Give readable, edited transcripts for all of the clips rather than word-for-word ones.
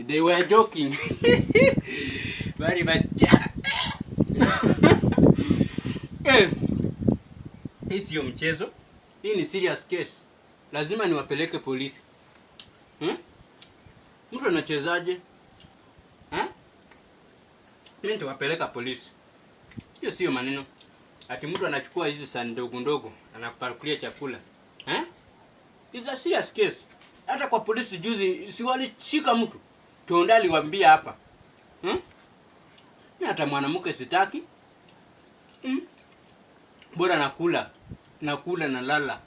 They were joking. Very much. Hii sio mchezo. Hii ni serious case. Lazima niwapeleke polisi. Mtu anachezaje? Mimi nitawapeleka polisi. Hiyo sio maneno. Ati mtu anachukua hizi sahani ndogo ndogo anakupakulia chakula. It's a serious case. Hata kwa polisi juzi si walishika mtu. Tondali waambia hapa. Mimi hata mwanamke sitaki. Bora nakula na lala.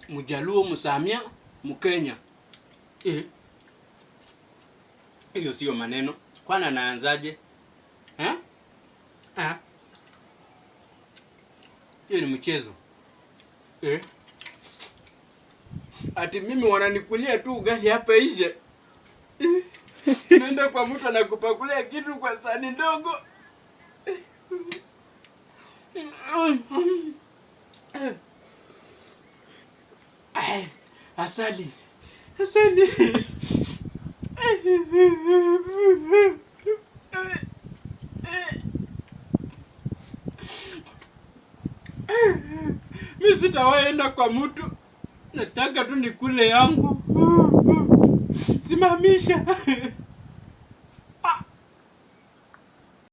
Mjaluo, Msamia, Mkenya. Hiyo sio maneno. Kwani anaanzaje? Hiyo ni mchezo. Ati mimi wananikulia tu ugali hapa nje. Nenda kwa mtu anakupakulia kitu kwa sahani ndogo. Asali. Mimi sitawaenda kwa mtu. Nataka tu nikule yangu. Simamisha.